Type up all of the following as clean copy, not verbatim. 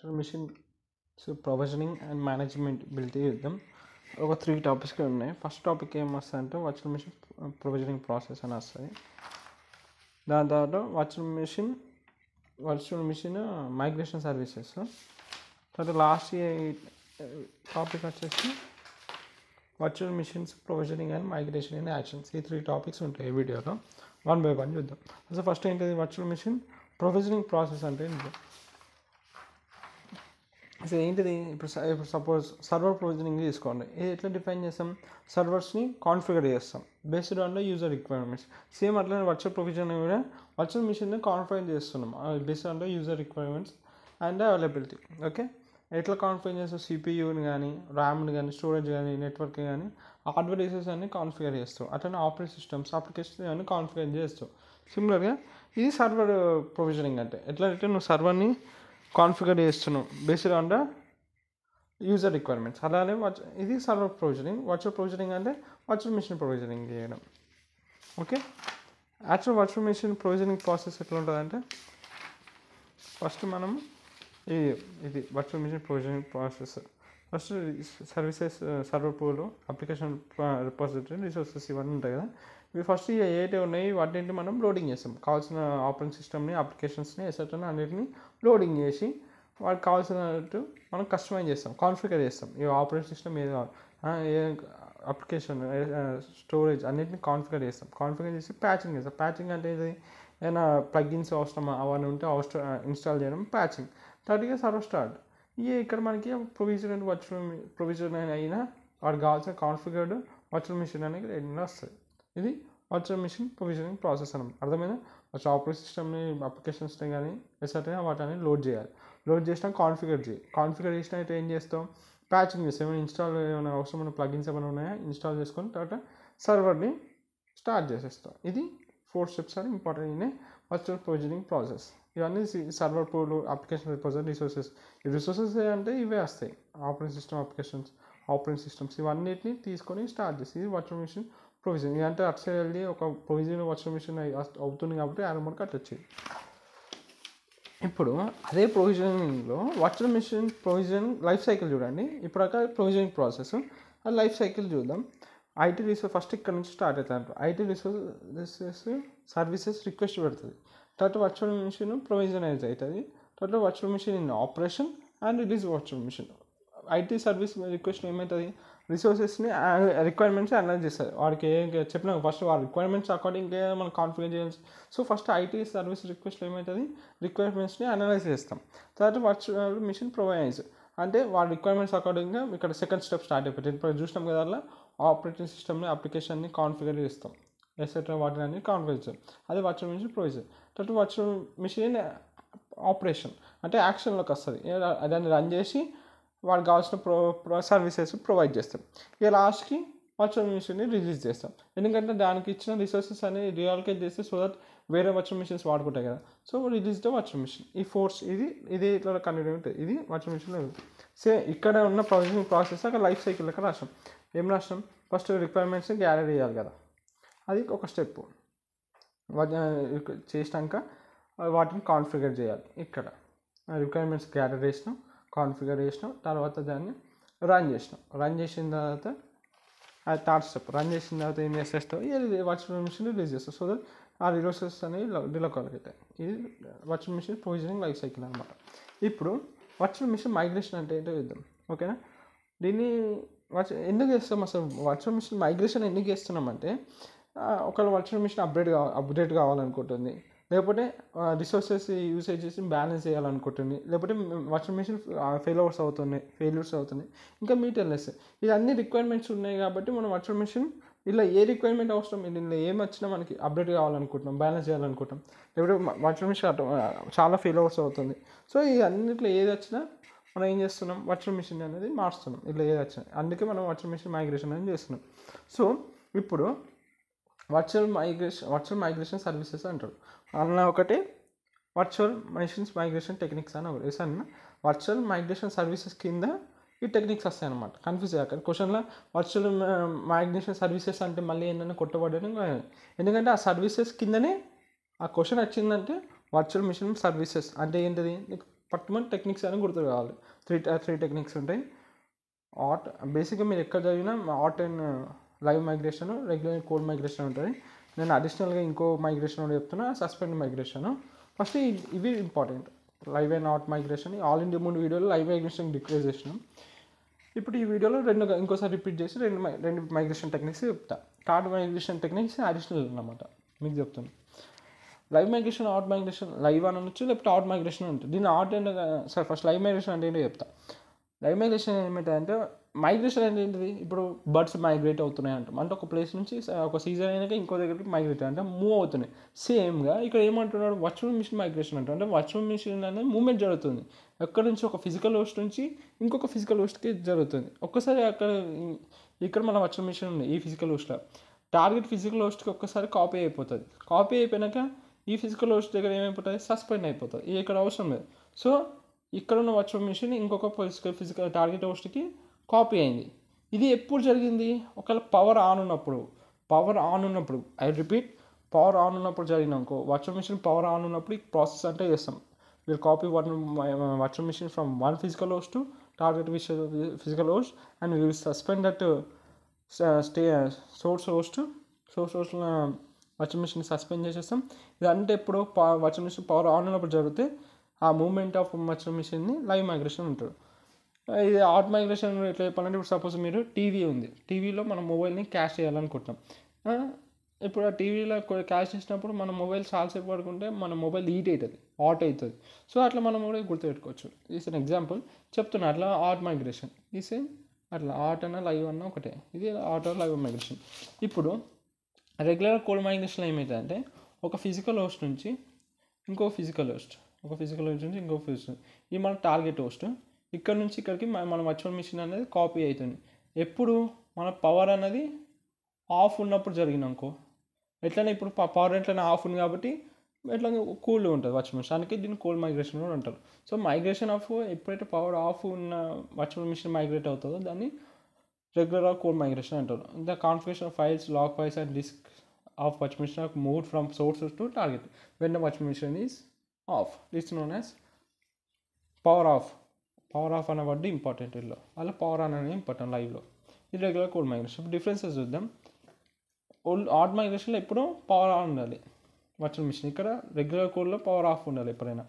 Virtual machine provisioning and management build చేద్దాం. ఒక 3 topics ఉన్నాయి. ఫస్ట్ టాపిక్ ఏమొస్తుంది అంటే వర్చువల్ మిషన్ ప్రొవిజనింగ్ ప్రాసెస్ అని వస్తుంది. దాని తర్వాత వర్చువల్ మిషన్ మైగ్రేషన్ సర్వీసెస్. తర్వాత లాస్ట్ టాపిక్ వచ్చేసి virtual machines provisioning and migration and actions. ఈ 3 టాపిక్స్ ఉంటాయి ఈ వీడియోలో. 1 by 1 చూద్దాం. అసలు ఫస్ట్ ఏంటిది వర్చువల్ మిషన్ ప్రొవిజనింగ్ ప్రాసెస్ అంటే ఏంటి? అసలు ఏంటిది? ఇప్పుడు సపోజ్ సర్వర్ ప్రొవిజనింగ్ తీసుకోండి. ఇది ఎట్లా డిఫైన్ చేస్తాం? సర్వర్స్ని కాన్ఫిగర్ చేస్తాం based on the user requirements. Same అట్లనే వర్చువల్ ప్రొవిజనింగ్ కూడా వర్చువల్ మిషన్ని కాన్ఫిగర్ చేస్తున్నాం based on the user requirements and availability. Okay, ఎట్లా కాన్ఫిగర్ చేస్తాం? సిపియూని కానీ, ర్యామ్ని కానీ, స్టోరేజ్ కానీ, నెట్వర్క్ కానీ, హార్డ్వేర్ డివైసెస్ అన్ని కాన్ఫిగర్ చేస్తాం. అట్లనే ఆపరేటింగ్ సిస్టమ్స్, అప్లికేషన్స్ అన్ని కాన్ఫిగర్ చేస్తాం. సిమిలర్గా ఇది సర్వర్ ప్రొవిజనింగ్ అంటే ఎట్లా అంటే నువ్వు సర్వర్ని కాన్ఫిగర్ చేస్తున్నావు based on the user requirements. అలానే ఇది సర్వర్ ప్రొవిజనింగ్. వర్చువల్ ప్రొవిజనింగ్ అంటే వర్చువల్ మిషన్ ప్రొవిజనింగ్ చేయడం. Okay, actual virtual machine provisioning process ఎట్లా ఉంటుందంటే ఫస్ట్ మనం ఇది virtual machine provisioning process. First services, server pool, application repository, resources ఇవన్నీ ఉంటాయి కదా. ఇవి ఫస్ట్ ఏవైతే ఉన్నాయి వాటిని మనం లోడింగ్ చేస్తాం. కావాల్సిన ఆపరేటింగ్ సిస్టమ్ని, అప్లికేషన్స్ని, ఎసెట్ని అన్నిటిని లోడింగ్ చేసి వాటికి కావాల్సినట్టు మనం కస్టమైజ్ చేస్తాం, కాన్ఫిగర్ చేస్తాం. ఈ ఆపరేటింగ్ సిస్టమ్ ఏది కావాలి, ఏ అప్లికేషన్, స్టోరేజ్ అన్నిటిని కాన్ఫిగర్ చేస్తాం. కాన్ఫిగర్ చేసి ప్యాచింగ్ చేస్తాం. ప్యాచింగ్ అంటే ఇది ఏదైనా ప్లగ్గిన్స్ అవసరమా అవన్నీ ఉంటే ఇన్స్టాల్ చేయడం ప్యాచింగ్. థర్డ్గా server start. ఇక్కడ మనకి ప్రొవిజన్ అండ్ ప్రొవిజన్ అయినా వాడికి కావాల్సిన కాన్ఫిగర్డ్ వర్చువల్ మిషన్ అనేది రెండుగా వస్తుంది. ఇది వర్చువల్ మిషన్ ప్రొవిజనింగ్ ప్రాసెస్ అన్నమాట. అర్థమైనా? ఫస్ట్ ఆపరేటింగ్ సిస్టమ్ని, అప్లికేషన్స్ని కానీ ఎసెట్ని వాటిని లోడ్ చేయాలి. లోడ్ చేసినా కాన్ఫిగర్ చేయాలి. కాన్ఫిగర్ చేసినా అయితే ఏం చేస్తాం? ప్యాచింగ్ చేస్తాం. ఏమైనా ఇన్స్టాల్ ఏమైనా అవసరమైన ప్లగిన్స్ ఏమైనా ఉన్నాయా ఇన్స్టాల్ చేసుకొని తర్వాత సర్వర్ని స్టార్ట్ చేసేస్తాం. ఇది 4 steps అని important in virtual provisioning process. ఇవన్నీ server pool, application repository, resources. ఈ రిసోర్సెస్ అంటే ఇవే వస్తాయి. Operating system, applications, operating systems ఇవన్నిటిని తీసుకొని స్టార్ట్ చేసి ఇది వర్చువల్ మిషన్ ప్రొవిజన్. ఇదంటే అటు సైడ్ వెళ్ళి ఒక ప్రొవిజన్ వర్చువల్ మిషన్ అవుతుంది కాబట్టి మనకి అట్లా వచ్చేది. ఇప్పుడు అదే ప్రొవిజనింగ్లో virtual machine provisioning life cycle చూడండి. ఇప్పుడు అక్కడ ప్రొవిజనింగ్ ప్రాసెస్, ఆ లైఫ్ సైకిల్ చూద్దాం. ఐటీ రిసోర్స్ ఫస్ట్ ఇక్కడ నుంచి స్టార్ట్ అవుతుంది. ఐటీ రిసోర్సెస్ సర్వీసెస్ రిక్వెస్ట్ పెడుతుంది. తర్వాత వర్చువల్ మిషన్ ప్రొవిజనైజ్ అవుతుంది. తర్వాత virtual machine in operation and release virtual machine. IT service request ఏమవుతుంది? రిసోర్సెస్ని రిక్వైర్మెంట్స్ అనలైజ్ చేస్తుంది. వాడికి చెప్పిన ఫస్ట్ వాడి రిక్వైర్మెంట్స్ అకార్డింగ్గా మనం కాన్ఫిగర్ చేయాలి. So first IT service request ఏమవుతుంది? రిక్వైర్మెంట్స్ని అనలైజ్ చేస్తాం. తర్వాత వర్చువల్ మిషన్ ప్రొవైజ్ అంటే వాడి రిక్వైర్మెంట్స్ అకార్డింగ్గా ఇక్కడ సెకండ్ స్టెప్ స్టార్ట్ అయిపోతుంది. ఇప్పుడు చూసినాం కదా, అలా ఆపరేటింగ్ సిస్టమ్ని, అప్లికేషన్ని కాన్ఫిగర్ చేస్తాం, ఎసెట్రా వాటిని అన్ని కాన్ఫిగర్ చేస్తాం. అది వర్చువల్ మిషన్ ప్రొవిజన్. తర్వాత వర్చువల్ మిషన్ ఆపరేషన్ అంటే యాక్షన్లోకి వస్తుంది. దాన్ని రన్ చేసి వాడికి కావాల్సిన సర్వీసెస్ ప్రొవైడ్ చేస్తాం. ఇక లాస్ట్కి వర్చువల్ మిషన్ని రిలీజ్ చేస్తాం. ఎందుకంటే దానికి ఇచ్చిన రిసోర్సెస్ అనేవి రీఅలొకేట్ చేస్తే సో దట్ వేరే వర్చువల్ మిషన్స్ వాడుకుంటాయి కదా. So release the virtual machine. ఈ ఫోర్స్ ఇది ఇట్లా కంటిన్యూ ఉంటుంది. ఇది వర్చువల్ మిషన్. ఇక్కడ ఉన్న ప్రొవిజనింగ్ ప్రాసెస్ అక్కడ లైఫ్ సైకిల్ లెక్క రాసాం. ఏం రాసాం? ఫస్ట్ రిక్వైర్మెంట్స్ని గ్యాదర్ చేయాలి కదా, అది ఒక స్టెప్. చేసినాక వాటిని కాన్ఫిగర్ చేయాలి. ఇక్కడ రిక్వైర్మెంట్స్ గ్యాదర్ చేసినాం, కాన్ఫిగర్ చేసినాం, తర్వాత దాన్ని రన్ చేసినాం. రన్ చేసిన తర్వాత అది థర్డ్ స్టెప్. రన్ చేసిన తర్వాత ఏం చేసేస్తావు? వర్చువల్ మిషన్ రిలీజ్ చేస్తావు. సో దట్ ఆ రిసోర్సెస్ అనేవి డిలొకేట్ అవుతాయి. ఇది virtual machine provisioning life cycle అనమాట. ఇప్పుడు వర్చువల్ మిషన్ మైగ్రేషన్ అంటే ఏంటో చూద్దాం. ఓకేనా? దీన్ని ఎందుకు చేస్తాం? అసలు వర్చువల్ మిషన్ మైగ్రేషన్ ఎందుకు చేస్తున్నామంటే ఒకవేళ వర్చువల్ మిషన్ అప్డేట్ కావాలనుకుంటుంది, లేకపోతే రిసోర్సెస్ యూసేజ్ చేసి బ్యాలెన్స్ చేయాలనుకుంటుంది, లేకపోతే వర్చువల్ మిషన్ ఫెయిల్యూర్స్ అవుతున్నాయి, ఇంకా మీటర్లెస్. ఇవన్నీ రిక్వైర్మెంట్స్ ఉన్నాయి కాబట్టి మనం వర్చువల్ మిషన్ ఇలా ఏ రిక్వైర్మెంట్ అవసరం, ఇలా ఏం వచ్చినా మనకి అప్డేట్ కావాలనుకుంటున్నాం, బ్యాలెన్స్ చేయాలనుకుంటాం, లేకపోతే వర్చువల్ మిషన్ చాలా ఫెయిల్యూర్స్ అవుతుంది. సో ఈ అన్నింటిలో ఏది వచ్చినా మనం ఏం చేస్తున్నాం? వర్చువల్ మిషన్ అనేది మార్చుతున్నాం. ఇట్లా ఏది వచ్చినా అందుకే మనం వర్చువల్ మిషన్ మైగ్రేషన్ అనేది చేస్తున్నాం. సో ఇప్పుడు వర్చువల్ మైగ్రేషన్ సర్వీసెస్ అంటారు. అలా ఒకటి వర్చువల్ మిషన్స్ మైగ్రేషన్ టెక్నిక్స్ అని ఒకటి వేసాను. వర్చువల్ మైగ్రేషన్ సర్వీసెస్ కింద ఈ టెక్నిక్స్ వస్తాయి అన్నమాట. కన్ఫ్యూజ్ అయ్యాక క్వశ్చన్లో వర్చువల్ మైగ్రేషన్ సర్వీసెస్ అంటే మళ్ళీ ఏంటంటే కొట్టబడడం. ఎందుకంటే ఆ సర్వీసెస్ కిందనే ఆ క్వశ్చన్ వచ్చిందంటే వర్చువల్ మిషన్ సర్వీసెస్ అంటే ఏంటిది? పట్టుమని టెక్నిక్స్ అని గుర్తు కావాలి. త్రీ టెక్నిక్స్ ఉంటాయి. బేసిక్గా మీరు ఎక్కడ చదివినా hot and live migration, regular cold migration ఉంటుంది. నేను అడిషనల్గా ఇంకో మైగ్రేషన్ కూడా చెప్తున్నా, సస్పెండ్ మైగ్రేషన్. ఫస్ట్ ఇవి important, live and hot migration. All India 3 వీడియోలు లైవ్ మైగ్రేషన్ డిక్లేర్ చేసినాం. ఇప్పుడు ఈ వీడియోలో ఇంకోసారి రిపీట్ చేసి రెండు మైగ్రేషన్ టెక్నిక్స్ చెప్తా. కార్డ్ మైగ్రేషన్ టెక్నిక్స్ అడిషనల్ అన్నమాట మీకు చెప్తాను. లైవ్ మైగ్రేషన్, ఆట్ మైగ్రేషన్, లైవ్ అని అనొచ్చు, లేకపోతే ఆట్ మైగ్రేషన్ ఉంటుంది. దీన్ని ఆట్ అండ్ ఫస్ట్ లైవ్ మైగ్రేషన్ అంటే ఏంటో చెప్తా. లైవ్ మైగ్రేషన్ ఏమిటంటే, మైగ్రేషన్ అంటే ఏంటిది, ఇప్పుడు బర్డ్స్ మైగ్రేట్ అవుతున్నాయి అంటాం. అంటే ఒక ప్లేస్ నుంచి ఒక సీజన్ అయినాక ఇంకో దగ్గరికి మైగ్రేట్ అంటే మూవ్ అవుతున్నాయి. సేమ్గా ఇక్కడ ఏమంటున్నాడు, వర్చువల్ మిషన్ మైగ్రేషన్ అంటారు. అంటే వర్చువల్ మిషన్ అనేది మూవ్మెంట్ జరుగుతుంది. ఎక్కడి నుంచి ఒక ఫిజికల్ హోస్ట్ నుంచి ఇంకొక ఫిజికల్ హోస్ట్కి జరుగుతుంది. ఒక్కసారి ఇక్కడ మన వర్చువల్ మిషన్ ఉంది, ఈ ఫిజికల్ హోస్ట్లో టార్గెట్ ఫిజికల్ హోస్ట్కి ఒక్కసారి కాపీ అయిపోతుంది. కాపీ అయిపోయినాక ఈ ఫిజికల్ హోస్ట్ దగ్గర ఏమైపోతుంది, సస్పెండ్ అయిపోతుంది. ఇది ఇక్కడ అవసరం లేదు. సో ఇక్కడ ఉన్న వర్చువల్ మిషన్ ఇంకొక ఫిజికల్ టార్గెట్ హోస్ట్కి కాపీ అయింది. ఇది ఎప్పుడు జరిగింది, ఒకవేళ పవర్ ఆన్ ఉన్నప్పుడు ఐ రిపీట్, పవర్ ఆన్ ఉన్నప్పుడు జరిగినాకో, వర్చువల్ మిషన్ పవర్ ఆన్ ఉన్నప్పుడు ఈ ప్రాసెస్ అంటే చేస్తాం. Will copy virtual machine from one physical host to target physical host and will suspend that source host virtual machine suspend చేసేస్తాం. ఇదంటే ఎప్పుడు వర్చువల్ మిషన్ పవర్ ఆన్ ఉన్నప్పుడు జరిగితే ఆ మూమెంట్ ఆఫ్ వర్చువల్ మిషన్ని లైవ్ మైగ్రేషన్ ఉంటారు. ఇది ఆట్ మైగ్రేషన్ ఎట్లా చెప్పాలంటే, ఇప్పుడు సపోజ్ మీరు టీవీ ఉంది, టీవీలో మన మొబైల్ని క్యాష్ చేయాలనుకుంటున్నాం. ఇప్పుడు ఆ టీవీలో క్యాష్ చేసినప్పుడు మన మొబైల్ చాలాసేపు పడుకుంటే మన మొబైల్ హీట్ అవుతుంది, ఆట్ అవుతుంది. సో అట్లా మనం కూడా గుర్తుపెట్టుకోవచ్చు. ఈస్ అన్ ఎగ్జాంపుల్ చెప్తున్నా. అట్లా ఆట్ మైగ్రేషన్ ఈ సేమ్ అట్లా ఆట్ అన్న లైవ్ అన్న ఒకటే. ఇది ఆట్ లైవ్ మైగ్రేషన్. ఇప్పుడు రెగ్యులర్ కోడ్ మైగ్రేషన్ ఏమవుతుందంటే, ఒక ఫిజికల్ హోస్ట్ నుంచి ఇంకో ఫిజికల్ హోస్ట్, ఇది మన టార్గెట్ హోస్ట్. ఇక్కడ నుంచి ఇక్కడికి మన వర్చువల్ మిషన్ అనేది కాపీ అవుతుంది. ఎప్పుడు మన పవర్ అనేది ఆఫ్ ఉన్నప్పుడు జరిగినాకో, ఎట్లనే ఇప్పుడు పవర్ ఎట్లనే ఆఫ్ ఉంది కాబట్టి ఎట్లా కూల్ ఉంటుంది వర్చువల్ మిషన్, అందుకే దీన్ని కోల్డ్ మైగ్రేషన్ కూడా అంటారు. సో మైగ్రేషన్ ఆఫ్ ఎప్పుడైతే పవర్ ఆఫ్ ఉన్న వర్చువల్ మిషన్ మైగ్రేట్ అవుతుందో దాన్ని రెగ్యులర్ కోడ్ మైగ్రేషన్ అంటారు. The configuration of files, log files and disk of virtual machine are moved from sources to target when the virtual machine is off. This known as power off. Power off అనే word important. వీళ్ళు అలా power on అనేది important లైవ్లో. ఇది regular cold migration. Differences చూద్దాం. ఆట్ మైగ్రేషన్లో ఎప్పుడూ power on ఉండాలి virtual machine, ఇక్కడ రెగ్యులర్ కోడ్లో పవర్ ఆఫ్ ఉండాలి ఎప్పుడైనా.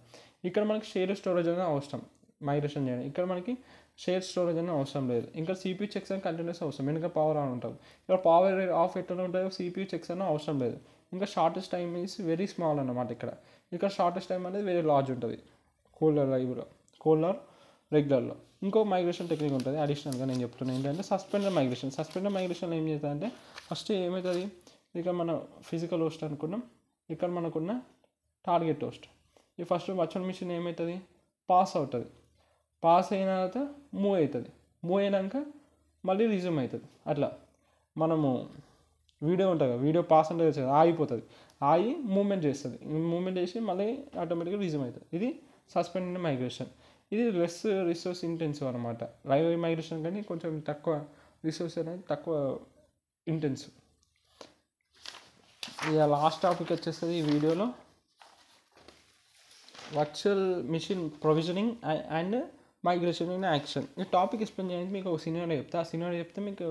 ఇక్కడ మనకి షేర్ స్టోరేజ్ అనేది అవసరం మైగ్రేషన్ చేయడం, ఇక్కడ మనకి షేర్ స్టోరేజ్ అనేది అవసరం లేదు. ఇంకా CPU చెక్స్ అని కంటిన్యూస్ అవసరం, ఎందుకంటే పవర్ ఆన్ ఉంటుంది. ఇక్కడ పవర్ ఆఫ్ ఎట్లా ఉంటుందో CPU చెక్స్ అనేది అవసరం లేదు. ఇంకా shortest time is very small అన్నమాట. ఇక్కడ షార్టెస్ట్ టైం అనేది వెరీ లార్జ్ ఉంటుంది కోల్డర్ రెగ్యులర్లో. ఇంకో మైగ్రేషన్ టెక్నిక్ ఉంటుంది అడిషనల్గా నేను చెప్తున్నాను, ఏంటంటే సస్పెండర్ మైగ్రేషన్. సస్పెండర్ మైగ్రేషన్లో ఏం చేస్తుందంటే, ఫస్ట్ ఏమవుతుంది, ఇక్కడ మన ఫిజికల్ హోస్ట్ అనుకున్నాం, ఇక్కడ మనకున్న టార్గెట్ హోస్ట్. ఈ ఫస్ట్ వర్చువల్ మిషన్ ఏమవుతుంది, పాస్ అవుతుంది. పాస్ అయిన తర్వాత మూవ్ అవుతుంది. మూవ్ అయినాక మళ్ళీ రిజ్యూమ్ అవుతుంది. అట్లా మనము వీడియో ఉంటుంది, వీడియో పాస్ అంటే ఆగిపోతుంది, ఆగి మూవ్మెంట్ చేస్తుంది. మూవ్మెంట్ చేసి మళ్ళీ ఆటోమేటిక్గా రిజ్యూమ్ అవుతుంది. ఇది సస్పెండెడ్ మైగ్రేషన్. ఇది రిసోర్స్ ఇంటెన్సివ్ అనమాట. లైవ్ మైగ్రేషన్ కానీ కొంచెం తక్కువ రిసోర్స్ అనేది తక్కువ ఇంటెన్సివ్. ఇక లాస్ట్ టాపిక్ వచ్చేస్తుంది ఈ వీడియోలో, virtual machine provisioning and migration in action. ఈ టాపిక్ ఎక్స్ప్లెయిన్ చేయడానికి మీకు ఒక సినారియో చెప్తే, ఆ సినారియో చెప్తే మీకు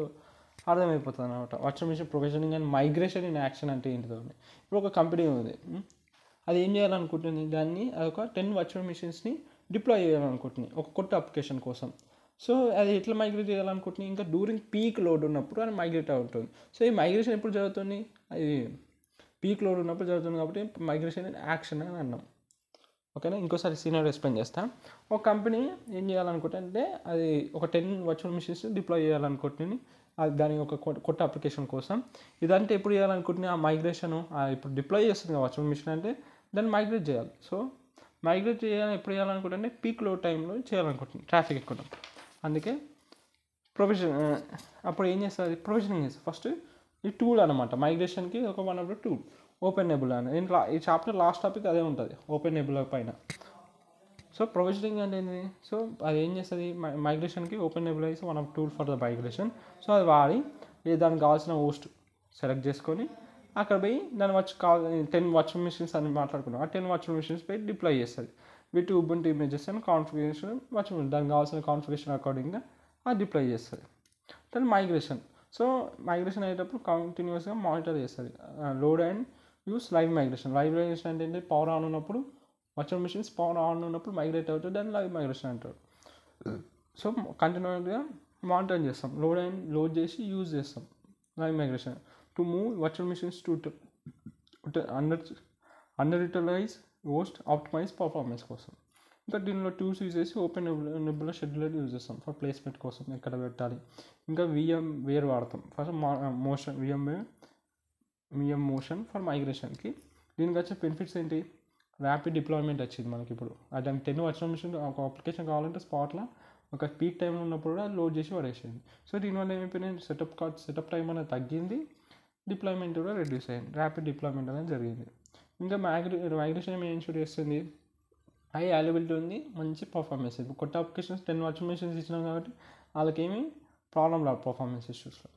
అర్థమైపోతుంది అనమాట. Virtual machine provisioning and migration in action అంటే ఏంటిదో. ఇప్పుడు ఒక కంపెనీ ఉంది, అది ఏం చేయాలనుకుంటుంది, దాన్ని అదొక 10 వర్చువల్ మిషన్స్ని డిప్లాయ్ చేయాలనుకుంటుంది ఒక కొత్త అప్లికేషన్ కోసం. సో అది ఎట్లా మైగ్రేట్ చేయాలనుకుంటుంది, ఇంకా డ్యూరింగ్ పీక్ లోడ్ ఉన్నప్పుడు అది మైగ్రేట్ అవుతుంది. సో ఈ మైగ్రేషన్ ఎప్పుడు జరుగుతుంది, అది పీక్ లోడ్ ఉన్నప్పుడు జరుగుతుంది కాబట్టి మైగ్రేషన్ యాక్షన్ అని అన్నాం. ఓకేనా, ఇంకోసారి సీనియర్ ఎక్స్ప్లెయిన్ చేస్తాను. ఒక కంపెనీ ఏం చేయాలనుకుంటే, అది ఒక 10 వర్చువల్ మిషన్స్ డిప్లాయ్ చేయాలనుకుంటుంది అది దాని ఒక కొత్త అప్లికేషన్ కోసం. ఇదంటే ఎప్పుడు చేయాలనుకుంటుంది, ఆ మైగ్రేషన్ ఇప్పుడు డిప్లాయ్ చేస్తుంది కదా వర్చువల్ మిషన్ అంటే, దాన్ని మైగ్రేట్ చేయాలి. సో మైగ్రేట్ ఎప్పుడు చేయాలనుకుంటే పీక్ లోడ్ టైంలో చేయాలనుకుంటుంది, ట్రాఫిక్ ఎక్కువ. అందుకే అప్పుడు ఏం చేస్తుంది, ప్రొవిజనింగ్ చేస్తుంది. ఫస్ట్ ఈ టూల్ అనమాట మైగ్రేషన్కి ఒక వన్ ఆఫ్ ద టూల్ ఓపెన్ఎబుల్ అని. ఈ చాప్టర్ లాస్ట్ టాపిక్ అదే ఉంటుంది, ఓపెన్ఎబుల్ పైన. సో ప్రొవిజనింగ్ అంటే ఏంటి, సో అది ఏం చేస్తుంది, మైగ్రేషన్కి ఓపెన్ఎబుల్ అయితే one of tool for the migration. So అది వాడి దానికి కావాల్సిన హోస్ట్ సెలెక్ట్ చేసుకొని అక్కడ పోయి దాన్ని 10 వర్చువల్ మిషన్స్ అని మాట్లాడుకున్నాం, ఆ 10 వర్చువల్ మిషన్స్ పోయి డిప్లాయ్ చేస్తుంది. With Ubuntu images and configuration virtual దానికి కావాల్సిన కాన్ఫిగరేషన్ అకార్డింగ్గా అది డిప్లాయ్ చేస్తుంది. దాని మైగ్రేషన్. సో మైగ్రేషన్ అయ్యేటప్పుడు కంటిన్యూస్గా మానిటర్ చేస్తుంది. Load and use live migration. Live migration అంటే ఏంటి, పవర్ ఆన్ ఉన్నప్పుడు వర్చువల్ మిషన్స్ పవర్ ఆన్ ఉన్నప్పుడు మైగ్రేట్ అవుతుంది, దాన్ని లైవ్ మైగ్రేషన్ అంటారు. సో కంటిన్యూస్గా మానిటర్ చేస్తాం, లోడ్ చేసి యూజ్ చేస్తాం live migration to move virtual machines to under utilize host optimize performance కోసం. ఇంకా దీనిలో టూల్స్ యూజ్ చేసి ఓపెన్ నెబులా షెడ్యూలర్ యూజ్ చేస్తాం ఫర్ ప్లేస్మెంట్ కోసం, ఎక్కడ పెట్టాలి. ఇంకా VMware వాడతాం first motion VM motion for మైగ్రేషన్కి. దీనికి వచ్చే బెనిఫిట్స్ ఏంటి, ర్యాపిడ్ డిప్లాయ్మెంట్ వచ్చింది మనకి. ఇప్పుడు దానికి 10 వర్చువల్ మిషన్ ఒక అప్లికేషన్ కావాలంటే స్పాట్లో ఒక పీక్ టైంలో ఉన్నప్పుడు కూడా లోడ్ చేసి పడేసేయండి. సో దీనివల్ల ఏమైపోయింది, సెటప్ టైం అనేది తగ్గింది, డిప్లాయ్మెంట్ కూడా రెడ్యూస్ అయ్యింది, ర్యాపిడ్ డిప్లాయ్మెంట్ అనేది జరిగింది. ఇంకా మైగ్రేషన్ ఏమి ఇన్షూర్ చేస్తుంది, హై అవైలబిలిటీ ఉంది, మంచి పర్ఫార్మెన్స్. ఇప్పుడు కొత్త అప్లికేషన్స్ 10 వర్చువల్ మిషన్స్ ఇచ్చినాం కాబట్టి వాళ్ళకేమీ ప్రాబ్లం రాదు పర్ఫార్మెన్స్ ఇష్యూస్లో.